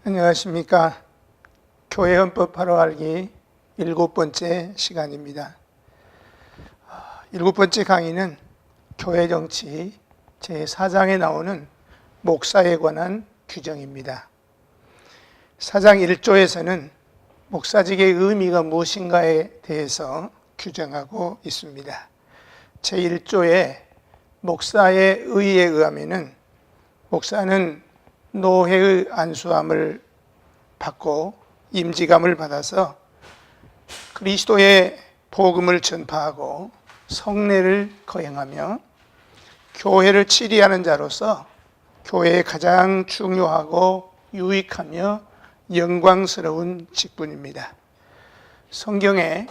안녕하십니까. 교회헌법 바로 알기 7번째 시간입니다. 7번째 강의는 교회정치 제4장에 나오는 목사에 관한 규정입니다. 4장 1조에서는 목사직의 의미가 무엇인가에 대해서 규정하고 있습니다. 제1조에 목사의 의의에 의하면 목사는 노회의 안수함을 받고 임지감을 받아서 그리스도의 복음을 전파하고 성례를 거행하며 교회를 치리하는 자로서 교회의 가장 중요하고 유익하며 영광스러운 직분입니다. 성경에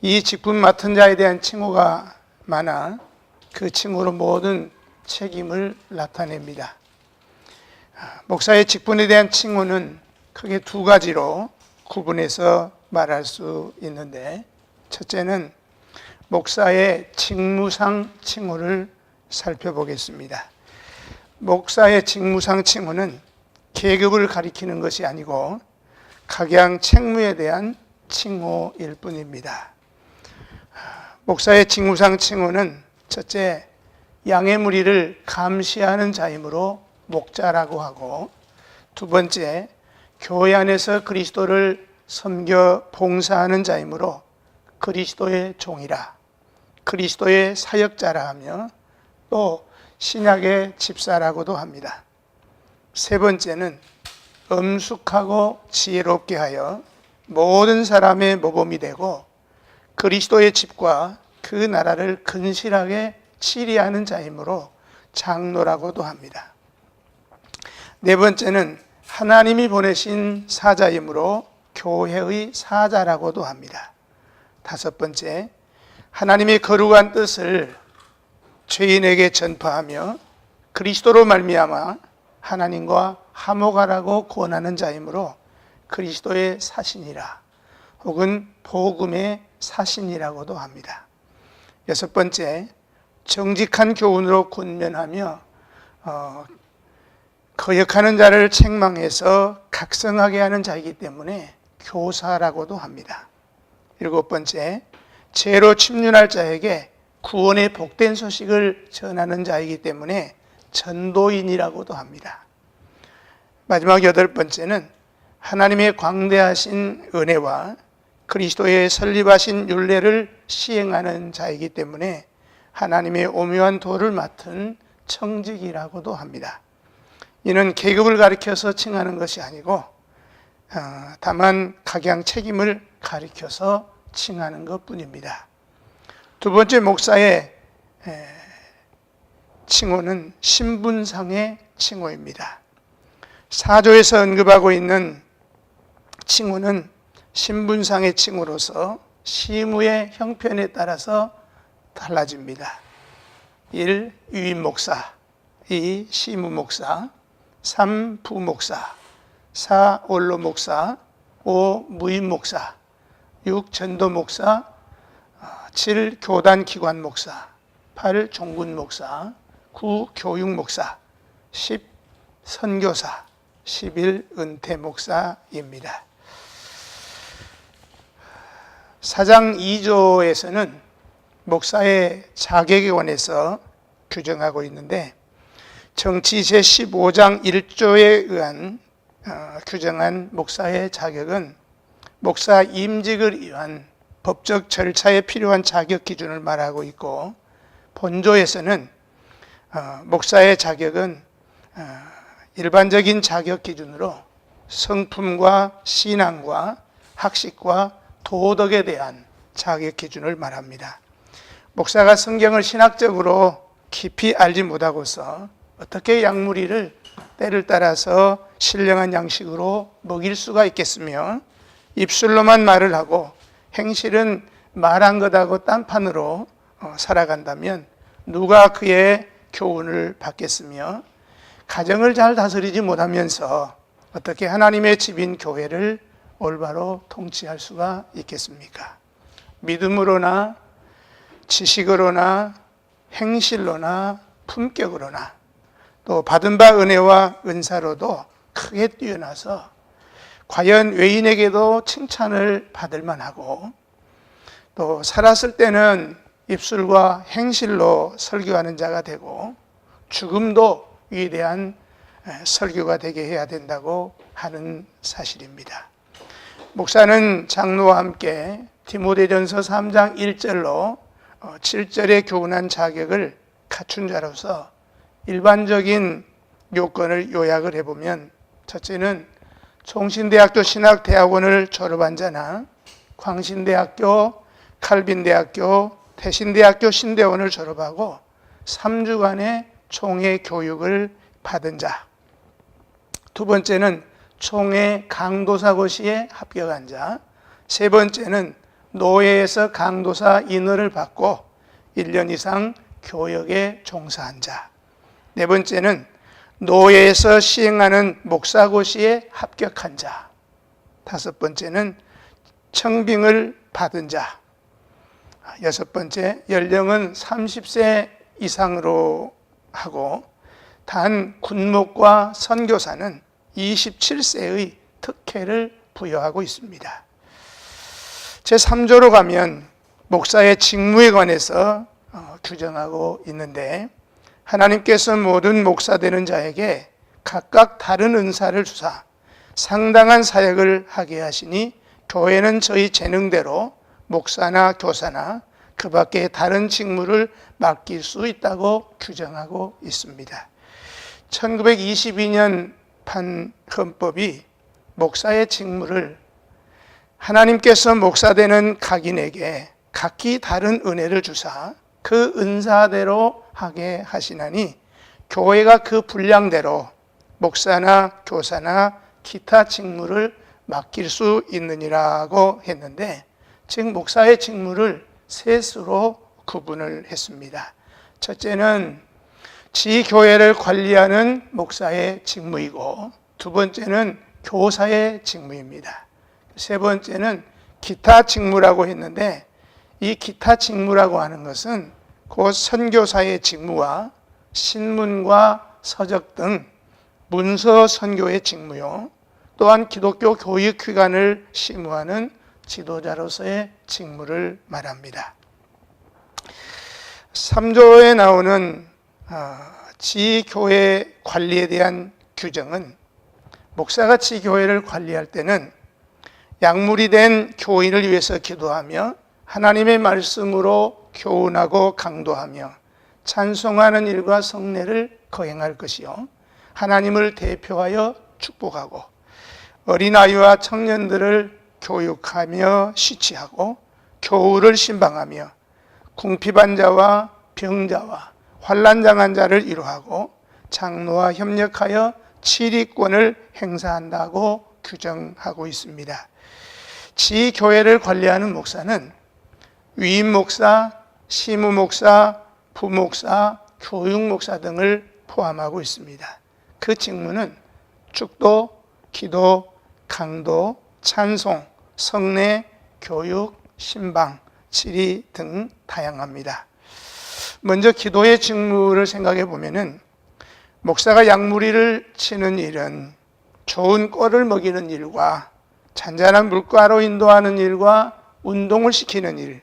이 직분 맡은 자에 대한 칭호가 많아 그 칭호로 모든 책임을 나타냅니다. 목사의 직분에 대한 칭호는 크게 두 가지로 구분해서 말할 수 있는데, 첫째는 목사의 직무상 칭호를 살펴보겠습니다. 목사의 직무상 칭호는 계급을 가리키는 것이 아니고 각양 책무에 대한 칭호일 뿐입니다. 목사의 직무상 칭호는 첫째, 양의 무리를 감시하는 자이므로 목자라고 하고, 두 번째, 교회 안에서 그리스도를 섬겨 봉사하는 자이므로 그리스도의 종이라, 그리스도의 사역자라 하며 또 신약의 집사라고도 합니다. 세 번째는 엄숙하고 지혜롭게 하여 모든 사람의 모범이 되고 그리스도의 집과 그 나라를 근실하게 치리하는 자이므로 장로라고도 합니다. 네 번째는 하나님이 보내신 사자이므로 교회의 사자라고도 합니다. 다섯 번째, 하나님의 거룩한 뜻을 죄인에게 전파하며 그리스도로 말미암아 하나님과 화목하라고 권하는 자이므로 그리스도의 사신이라 혹은 복음의 사신이라고도 합니다. 여섯 번째, 정직한 교훈으로 권면하며 거역하는 자를 책망해서 각성하게 하는 자이기 때문에 교사라고도 합니다. 일곱 번째, 죄로 침륜할 자에게 구원의 복된 소식을 전하는 자이기 때문에 전도인이라고도 합니다. 마지막 여덟 번째는 하나님의 광대하신 은혜와 그리스도의 설립하신 율례를 시행하는 자이기 때문에 하나님의 오묘한 도를 맡은 청직이라고도 합니다. 이는 계급을 가리켜서 칭하는 것이 아니고 다만 각양 책임을 가리켜서 칭하는 것뿐입니다. 두 번째 목사의 칭호는 신분상의 칭호입니다. 4조에서 언급하고 있는 칭호는 신분상의 칭호로서 시무의 형편에 따라서 달라집니다. 1. 유임 목사, 2. 시무 목사, 3. 부목사, 4. 원로 목사, 5. 무임 목사, 6. 전도 목사, 7. 교단 기관 목사, 8. 종군 목사, 9. 교육 목사, 10. 선교사, 11. 은퇴 목사입니다. 4장 2조에서는 목사의 자격에 관해서 규정하고 있는데, 정치 제15장 1조에 의한 규정한 목사의 자격은 목사 임직을 위한 법적 절차에 필요한 자격 기준을 말하고 있고, 본조에서는 목사의 자격은 일반적인 자격 기준으로 성품과 신앙과 학식과 도덕에 대한 자격 기준을 말합니다. 목사가 성경을 신학적으로 깊이 알지 못하고서 어떻게 양무리를 때를 따라서 신령한 양식으로 먹일 수가 있겠으며, 입술로만 말을 하고 행실은 말한 것하고 딴판으로 살아간다면 누가 그의 교훈을 받겠으며, 가정을 잘 다스리지 못하면서 어떻게 하나님의 집인 교회를 올바로 통치할 수가 있겠습니까? 믿음으로나 지식으로나 행실로나 품격으로나 또 받은 바 은혜와 은사로도 크게 뛰어나서 과연 외인에게도 칭찬을 받을 만하고, 또 살았을 때는 입술과 행실로 설교하는 자가 되고 죽음도 위대한 설교가 되게 해야 된다고 하는 사실입니다. 목사는 장로와 함께 디모데전서 3장 1절로 7절의 교훈한 자격을 갖춘 자로서 일반적인 요건을 요약을 해보면, 첫째는 총신대학교 신학대학원을 졸업한 자나 광신대학교, 칼빈대학교, 태신대학교 신대원을 졸업하고 3주간의 총회 교육을 받은 자. 두 번째는 총회 강도사고시에 합격한 자. 세 번째는 노예에서 강도사 인허를 받고 1년 이상 교역에 종사한 자. 네 번째는 노예에서 시행하는 목사고시에 합격한 자. 다섯 번째는 청빙을 받은 자. 여섯 번째, 연령은 30세 이상으로 하고 단 군목과 선교사는 27세의 특혜를 부여하고 있습니다. 제3조로 가면 목사의 직무에 관해서 규정하고 있는데, 하나님께서 모든 목사 되는 자에게 각각 다른 은사를 주사 상당한 사역을 하게 하시니 교회는 저희 재능대로 목사나 교사나 그 밖에 다른 직무를 맡길 수 있다고 규정하고 있습니다. 1922년 판 헌법이 목사의 직무를 하나님께서 목사되는 각인에게 각기 다른 은혜를 주사 그 은사대로 하게 하시나니 교회가 그 분량대로 목사나 교사나 기타 직무를 맡길 수 있느니라고 했는데, 즉 목사의 직무를 셋으로 구분을 했습니다. 첫째는 지교회를 관리하는 목사의 직무이고, 두 번째는 교사의 직무입니다. 세 번째는 기타 직무라고 했는데, 이 기타 직무라고 하는 것은 곧 선교사의 직무와 신문과 서적 등 문서 선교의 직무요, 또한 기독교 교육기관을 심우하는 지도자로서의 직무를 말합니다. 3조에 나오는 지교회 관리에 대한 규정은, 목사가 지교회를 관리할 때는 약물이 된 교인을 위해서 기도하며 하나님의 말씀으로 교훈하고 강도하며 찬송하는 일과 성례를 거행할 것이요, 하나님을 대표하여 축복하고 어린아이와 청년들을 교육하며 시치하고 교우를 신방하며 궁핍한 자와 병자와 환난당한 자를 위로하고 장로와 협력하여 치리권을 행사한다고 규정하고 있습니다. 지교회를 관리하는 목사는 위임 목사, 시무 목사, 부목사, 교육 목사 등을 포함하고 있습니다. 그 직무는 축도, 기도, 강도, 찬송, 성례, 교육, 신방, 치리 등 다양합니다. 먼저 기도의 직무를 생각해 보면은, 목사가 약물이를 치는 일은 좋은 꼴을 먹이는 일과 잔잔한 물가로 인도하는 일과 운동을 시키는 일,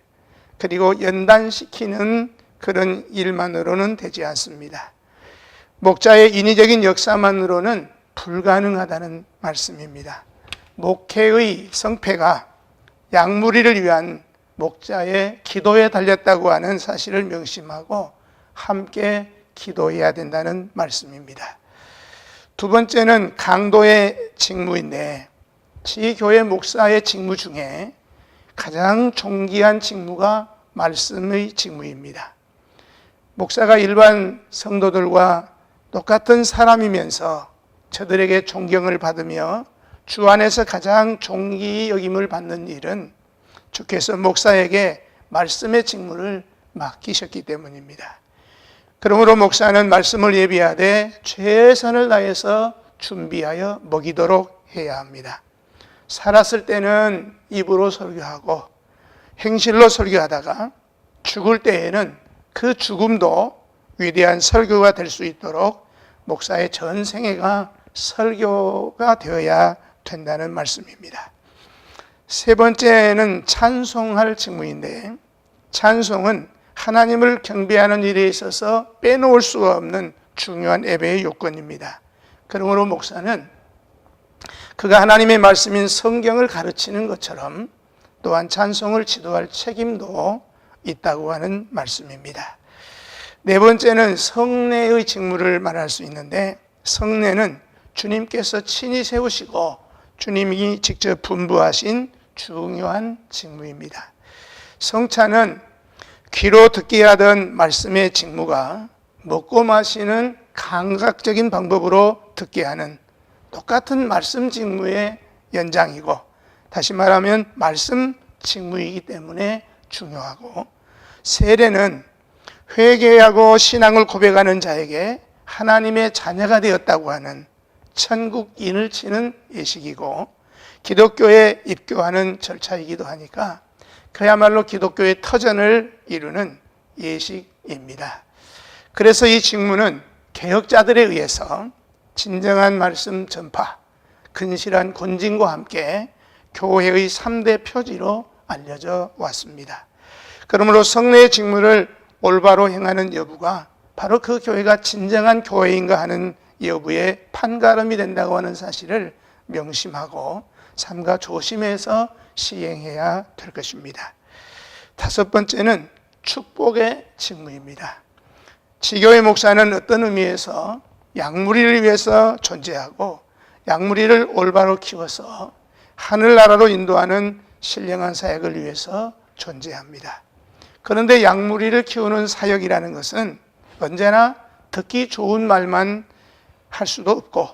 그리고 연단시키는 그런 일만으로는 되지 않습니다. 목자의 인위적인 역사만으로는 불가능하다는 말씀입니다. 목회의 성패가 약물이를 위한 목자의 기도에 달렸다고 하는 사실을 명심하고 함께 기도해야 된다는 말씀입니다. 두 번째는 강도의 직무인데, 지교회 목사의 직무 중에 가장 존귀한 직무가 말씀의 직무입니다. 목사가 일반 성도들과 똑같은 사람이면서 저들에게 존경을 받으며 주 안에서 가장 존귀 여김을 받는 일은 주께서 목사에게 말씀의 직무를 맡기셨기 때문입니다. 그러므로 목사는 말씀을 예비하되 최선을 다해서 준비하여 먹이도록 해야 합니다. 살았을 때는 입으로 설교하고 행실로 설교하다가 죽을 때에는 그 죽음도 위대한 설교가 될 수 있도록 목사의 전 생애가 설교가 되어야 된다는 말씀입니다. 세 번째는 찬송할 직무인데, 찬송은 하나님을 경배하는 일에 있어서 빼놓을 수가 없는 중요한 예배의 요건입니다. 그러므로 목사는 그가 하나님의 말씀인 성경을 가르치는 것처럼 또한 찬송을 지도할 책임도 있다고 하는 말씀입니다. 네 번째는 성례의 직무를 말할 수 있는데, 성례는 주님께서 친히 세우시고 주님이 직접 분부하신 중요한 직무입니다. 성찬은 귀로 듣게 하던 말씀의 직무가 먹고 마시는 감각적인 방법으로 듣게 하는 똑같은 말씀 직무의 연장이고, 다시 말하면 말씀 직무이기 때문에 중요하고, 세례는 회개하고 신앙을 고백하는 자에게 하나님의 자녀가 되었다고 하는 천국인을 치는 예식이고, 기독교에 입교하는 절차이기도 하니까 그야말로 기독교의 터전을 이루는 예식입니다. 그래서 이 직무는 개혁자들에 의해서 진정한 말씀 전파, 근실한 권징과 함께 교회의 3대 표지로 알려져 왔습니다. 그러므로 성례의 직무를 올바로 행하는 여부가 바로 그 교회가 진정한 교회인가 하는 여부의 판가름이 된다고 하는 사실을 명심하고 삼가 조심해서 시행해야 될 것입니다. 다섯 번째는 축복의 직무입니다. 지교회 목사는 어떤 의미에서 양무리를 위해서 존재하고 양무리를 올바로 키워서 하늘나라로 인도하는 신령한 사역을 위해서 존재합니다. 그런데 양무리를 키우는 사역이라는 것은 언제나 듣기 좋은 말만 할 수도 없고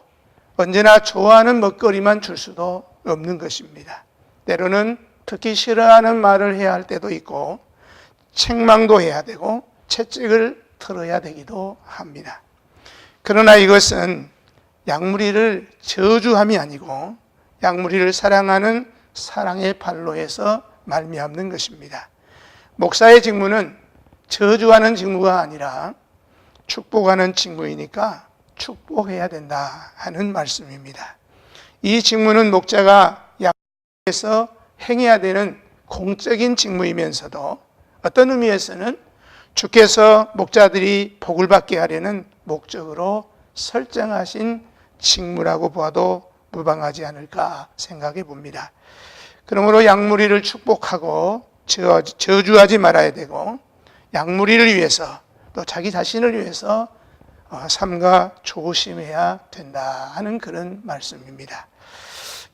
언제나 좋아하는 먹거리만 줄 수도 없는 것입니다. 때로는 듣기 싫어하는 말을 해야 할 때도 있고 책망도 해야 되고 채찍을 들어야 되기도 합니다. 그러나 이것은 양무리를 저주함이 아니고 양무리를 사랑하는 사랑의 발로에서 말미암는 것입니다. 목사의 직무는 저주하는 직무가 아니라 축복하는 직무이니까 축복해야 된다 하는 말씀입니다. 이 직무는 목자가 양에서 행해야 되는 공적인 직무이면서도 어떤 의미에서는 주께서 목자들이 복을 받게 하려는 목적으로 설정하신 직무라고 봐도 무방하지 않을까 생각해 봅니다. 그러므로 양무리를 축복하고 저주하지 말아야 되고 양무리를 위해서 또 자기 자신을 위해서 삼가 조심해야 된다 하는 그런 말씀입니다.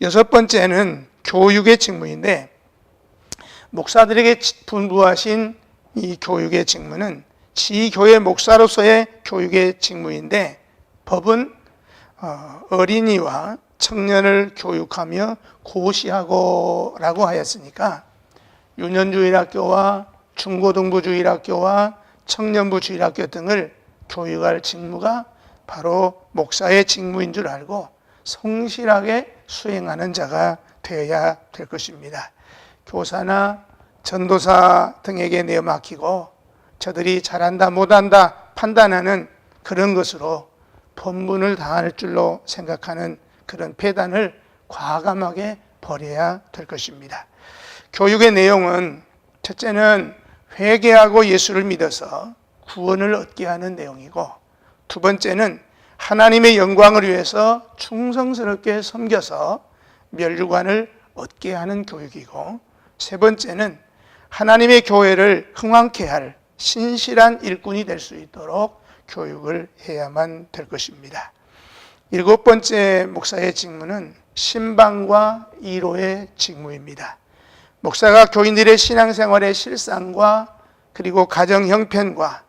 여섯 번째는 교육의 직무인데 목사들에게 분부하신 이 교육의 직무는 지교회 목사로서의 교육의 직무인데 법은 어린이와 청년을 교육하며 고시하고라고 하였으니까 유년주일학교와 중고등부주일학교와 청년부주일학교 등을 교육할 직무가 바로 목사의 직무인 줄 알고 성실하게 수행하는 자가 되어야 될 것입니다. 교사나 전도사 등에게 내어 맡기고 저들이 잘한다 못한다 판단하는 그런 것으로 본분을 다할 줄로 생각하는 그런 배단을 과감하게 버려야 될 것입니다. 교육의 내용은 첫째는 회개하고 예수를 믿어서 구원을 얻게 하는 내용이고, 두 번째는 하나님의 영광을 위해서 충성스럽게 섬겨서 멸류관을 얻게 하는 교육이고, 세 번째는 하나님의 교회를 흥왕케 할 신실한 일꾼이 될 수 있도록 교육을 해야만 될 것입니다. 일곱 번째 목사의 직무는 신방과 이로의 직무입니다. 목사가 교인들의 신앙생활의 실상과 그리고 가정 형편과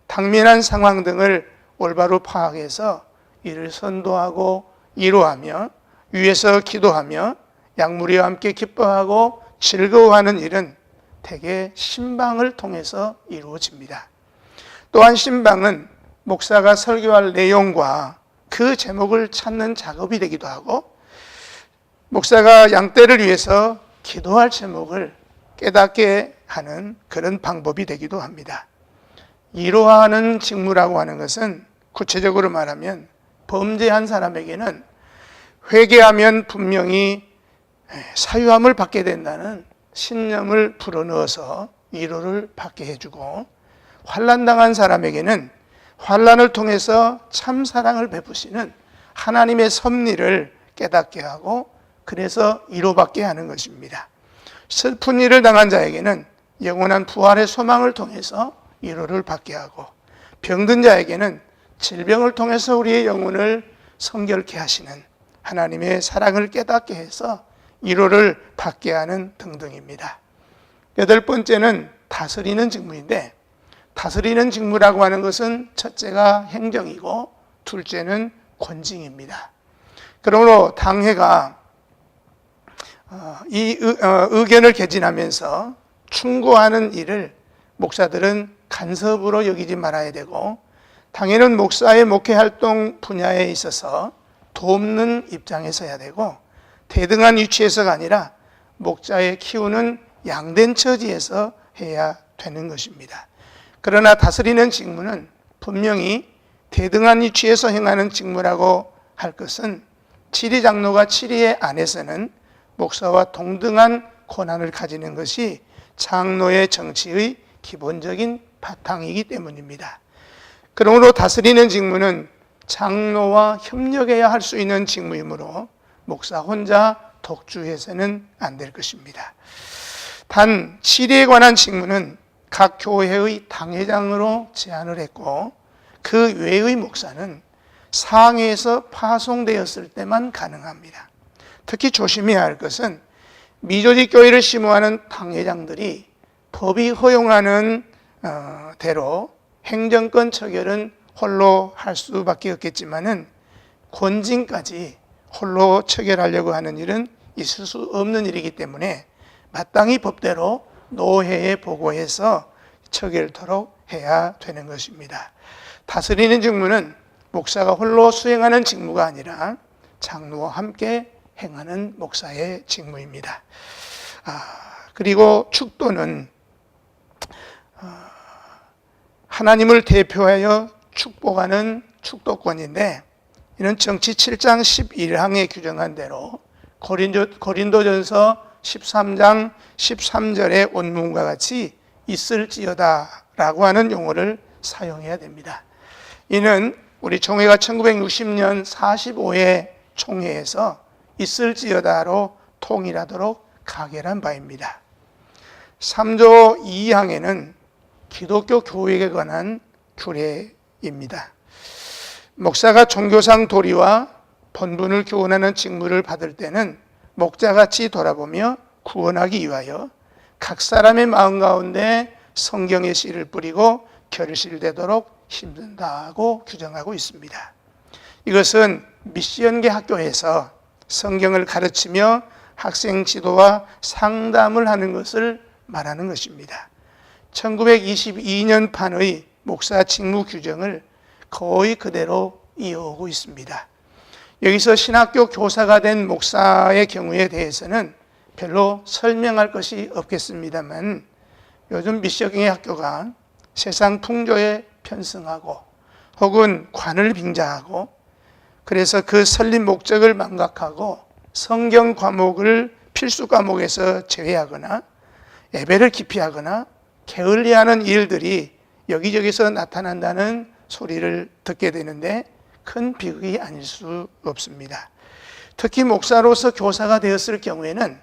당면한 상황 등을 올바로 파악해서 이를 선도하고 이로하며 위에서 기도하며 양무리와 함께 기뻐하고 즐거워하는 일은 대개 신방을 통해서 이루어집니다. 또한 신방은 목사가 설교할 내용과 그 제목을 찾는 작업이 되기도 하고 목사가 양떼를 위해서 기도할 제목을 깨닫게 하는 그런 방법이 되기도 합니다. 이로하는 직무라고 하는 것은 구체적으로 말하면 범죄한 사람에게는 회개하면 분명히 사유함을 받게 된다는 신념을 불어넣어서 위로를 받게 해주고, 환난당한 사람에게는 환난을 통해서 참 사랑을 베푸시는 하나님의 섭리를 깨닫게 하고, 그래서 위로받게 하는 것입니다. 슬픈 일을 당한 자에게는 영원한 부활의 소망을 통해서 위로를 받게 하고, 병든 자에게는 질병을 통해서 우리의 영혼을 성결케 하시는 하나님의 사랑을 깨닫게 해서 위로를 받게 하는 등등입니다. 여덟 번째는 다스리는 직무인데, 다스리는 직무라고 하는 것은 첫째가 행정이고 둘째는 권징입니다. 그러므로 당회가 이 의견을 개진하면서 충고하는 일을 목사들은 간섭으로 여기지 말아야 되고, 당회는 목사의 목회활동 분야에 있어서 돕는 입장에 서야 되고, 대등한 위치에서가 아니라 목자의 키우는 양된 처지에서 해야 되는 것입니다. 그러나 다스리는 직무는 분명히 대등한 위치에서 행하는 직무라고 할 것은, 치리장로가 치리의 안에서는 목사와 동등한 권한을 가지는 것이 장로의 정치의 기본적인 바탕이기 때문입니다. 그러므로 다스리는 직무는 장로와 협력해야 할 수 있는 직무이므로 목사 혼자 독주해서는 안 될 것입니다. 단, 치리에 관한 직무는 각 교회의 당회장으로 제안을 했고, 그 외의 목사는 상회에서 파송되었을 때만 가능합니다. 특히 조심해야 할 것은, 미조직 교회를 심호하는 당회장들이 법이 허용하는 대로 행정권 처결은 홀로 할 수밖에 없겠지만은, 권징까지 홀로 처결하려고 하는 일은 있을 수 없는 일이기 때문에 마땅히 법대로 노회에 보고해서 처결토록 해야 되는 것입니다. 다스리는 직무는 목사가 홀로 수행하는 직무가 아니라 장로와 함께 행하는 목사의 직무입니다. 그리고 축도는 하나님을 대표하여 축복하는 축도권인데, 이는 정치 7장 11항에 규정한 대로 고린도전서 13장 13절의 원문과 같이 있을지어다 라고 하는 용어를 사용해야 됩니다. 이는 우리 총회가 1960년 45회 총회에서 있을지어다로 통일하도록 가결한 바입니다. 3조 2항에는 기독교 교육에 관한 규례입니다. 목사가 종교상 도리와 본분을 교훈하는 직무를 받을 때는 목자같이 돌아보며 구원하기 위하여 각 사람의 마음 가운데 성경의 씨를 뿌리고 결실되도록 힘든다고 규정하고 있습니다. 이것은 미션계 학교에서 성경을 가르치며 학생 지도와 상담을 하는 것을 말하는 것입니다. 1922년판의 목사 직무 규정을 거의 그대로 이어오고 있습니다. 여기서 신학교 교사가 된 목사의 경우에 대해서는 별로 설명할 것이 없겠습니다만, 요즘 미션계 학교가 세상 풍조에 편승하고 혹은 관을 빙자하고, 그래서 그 설립 목적을 망각하고 성경 과목을 필수 과목에서 제외하거나 예배를 기피하거나 게을리하는 일들이 여기저기서 나타난다는 소리를 듣게 되는데, 큰 비극이 아닐 수 없습니다. 특히 목사로서 교사가 되었을 경우에는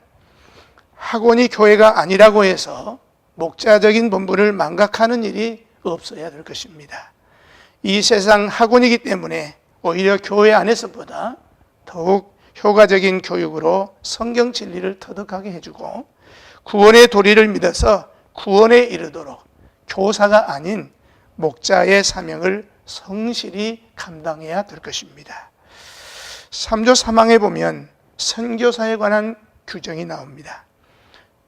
학원이 교회가 아니라고 해서 목자적인 본분을 망각하는 일이 없어야 될 것입니다. 이 세상 학원이기 때문에 오히려 교회 안에서보다 더욱 효과적인 교육으로 성경 진리를 터득하게 해주고, 구원의 도리를 믿어서 구원에 이르도록 교사가 아닌 목자의 사명을 성실히 감당해야 될 것입니다. 3조 3항에 보면 선교사에 관한 규정이 나옵니다.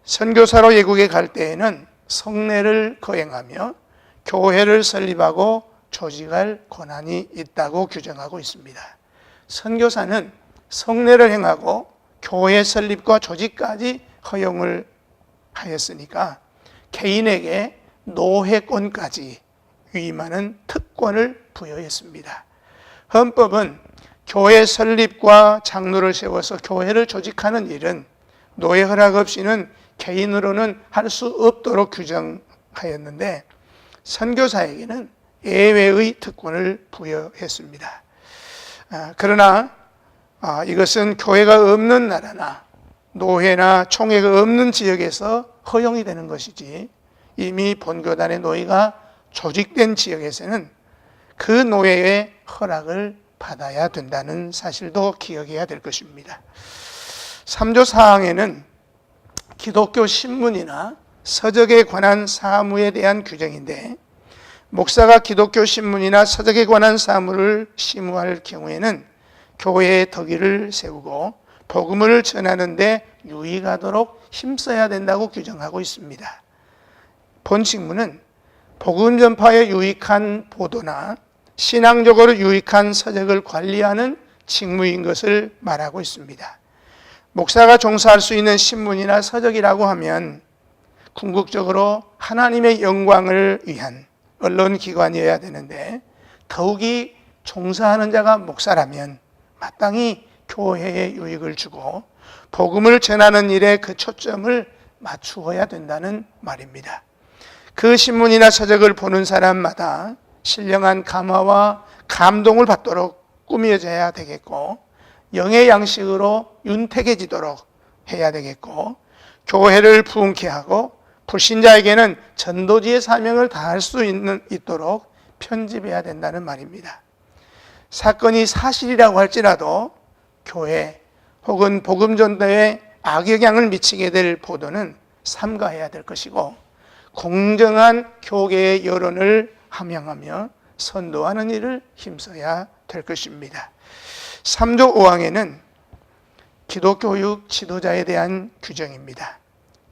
선교사로 외국에 갈 때에는 성례를 거행하며 교회를 설립하고 조직할 권한이 있다고 규정하고 있습니다. 선교사는 성례를 행하고 교회 설립과 조직까지 허용을 하였으니까 개인에게 노회권까지 위임하는 특권을 부여했습니다. 헌법은 교회 설립과 장로를 세워서 교회를 조직하는 일은 노예 허락 없이는 개인으로는 할 수 없도록 규정하였는데 선교사에게는 예외의 특권을 부여했습니다. 그러나 이것은 교회가 없는 나라나 노회나 총회가 없는 지역에서 허용이 되는 것이지 이미 본교단의 노예가 조직된 지역에서는 그 노예의 허락을 받아야 된다는 사실도 기억해야 될 것입니다. 3조 사항에는 기독교 신문이나 서적에 관한 사무에 대한 규정인데 목사가 기독교 신문이나 서적에 관한 사무를 심우할 경우에는 교회의 덕의를 세우고 복음을 전하는 데 유익하도록 힘써야 된다고 규정하고 있습니다. 본 직무는 복음 전파에 유익한 보도나 신앙적으로 유익한 서적을 관리하는 직무인 것을 말하고 있습니다. 목사가 종사할 수 있는 신문이나 서적이라고 하면 궁극적으로 하나님의 영광을 위한 언론기관이어야 되는데 더욱이 종사하는 자가 목사라면 마땅히 교회에 유익을 주고 복음을 전하는 일에 그 초점을 맞추어야 된다는 말입니다. 그 신문이나 서적을 보는 사람마다 신령한 감화와 감동을 받도록 꾸며져야 되겠고 영의 양식으로 윤택해지도록 해야 되겠고 교회를 부흥케 하고 불신자에게는 전도지의 사명을 다할 수 있도록 편집해야 된다는 말입니다. 사건이 사실이라고 할지라도 교회 혹은 복음 전도에 악영향을 미치게 될 보도는 삼가해야 될 것이고 공정한 교계의 여론을 함양하며 선도하는 일을 힘써야 될 것입니다. 3조 5항에는 기독교육 지도자에 대한 규정입니다.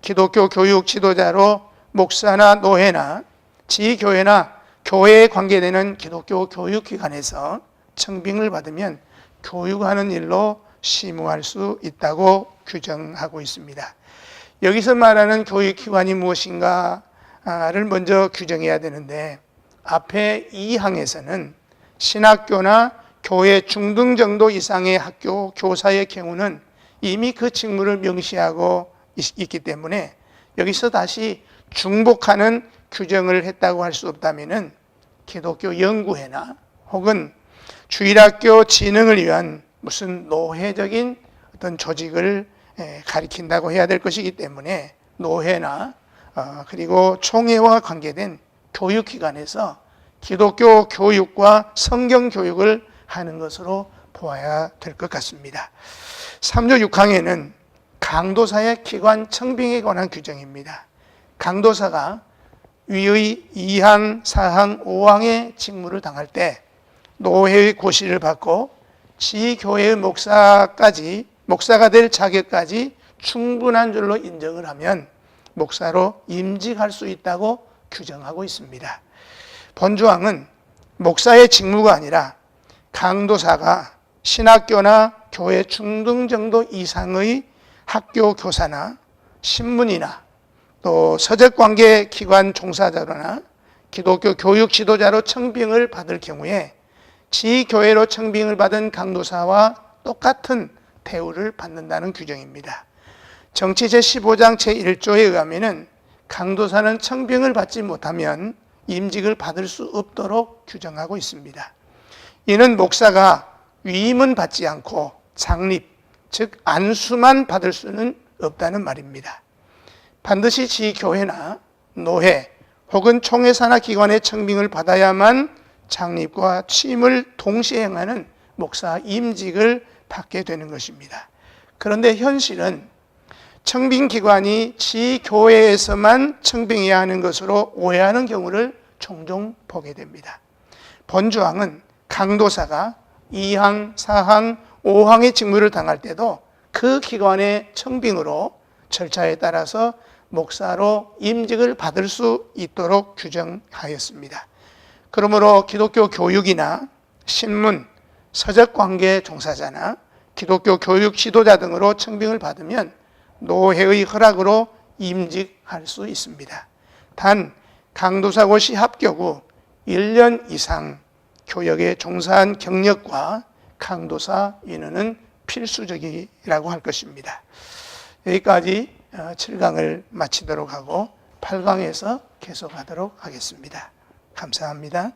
기독교 교육 지도자로 목사나 노회나 지교회나 교회에 관계되는 기독교 교육기관에서 청빙을 받으면 교육하는 일로 심우할 수 있다고 규정하고 있습니다. 여기서 말하는 교육기관이 무엇인가를 먼저 규정해야 되는데 앞에 2항에서는 신학교나 교회 중등 정도 이상의 학교 교사의 경우는 이미 그 직무를 명시하고 있기 때문에 여기서 다시 중복하는 규정을 했다고 할 수 없다면은 기독교 연구회나 혹은 주일학교 진흥을 위한 무슨 노회적인 어떤 조직을 가리킨다고 해야 될 것이기 때문에 노회나 그리고 총회와 관계된 교육기관에서 기독교 교육과 성경 교육을 하는 것으로 보아야 될 것 같습니다. 3조 6항에는 강도사의 기관 청빙에 관한 규정입니다. 강도사가 위의 2항, 4항, 5항의 직무를 당할 때 노회의 고시를 받고 지교회의 목사가 될 자격까지 충분한 줄로 인정을 하면 목사로 임직할 수 있다고 규정하고 있습니다. 본조항은 목사의 직무가 아니라 강도사가 신학교나 교회 중등 정도 이상의 학교 교사나 신문이나 또 서적관계 기관 종사자로나 기독교 교육 지도자로 청빙을 받을 경우에 지교회로 청빙을 받은 강도사와 똑같은 대우를 받는다는 규정입니다. 정치 제15장 제1조에 의하면 강도사는 청빙을 받지 못하면 임직을 받을 수 없도록 규정하고 있습니다. 이는 목사가 위임은 받지 않고 장립, 즉 안수만 받을 수는 없다는 말입니다. 반드시 지교회나 노회 혹은 총회 산하 기관의 청빙을 받아야만 장립과 취임을 동시에 행하는 목사 임직을 받게 되는 것입니다. 그런데 현실은 청빙기관이 지교회에서만 청빙해야 하는 것으로 오해하는 경우를 종종 보게 됩니다. 본조항은 강도사가 2항, 4항, 5항의 직무를 당할 때도 그 기관의 청빙으로 절차에 따라서 목사로 임직을 받을 수 있도록 규정하였습니다. 그러므로 기독교 교육이나 신문, 서적관계 종사자나 기독교 교육 지도자 등으로 청빙을 받으면 노회의 허락으로 임직할 수 있습니다. 단 강도사고시 합격 후 1년 이상 교역에 종사한 경력과 강도사 인원은 필수적이라고 할 것입니다. 여기까지 7강을 마치도록 하고 8강에서 계속하도록 하겠습니다. 감사합니다.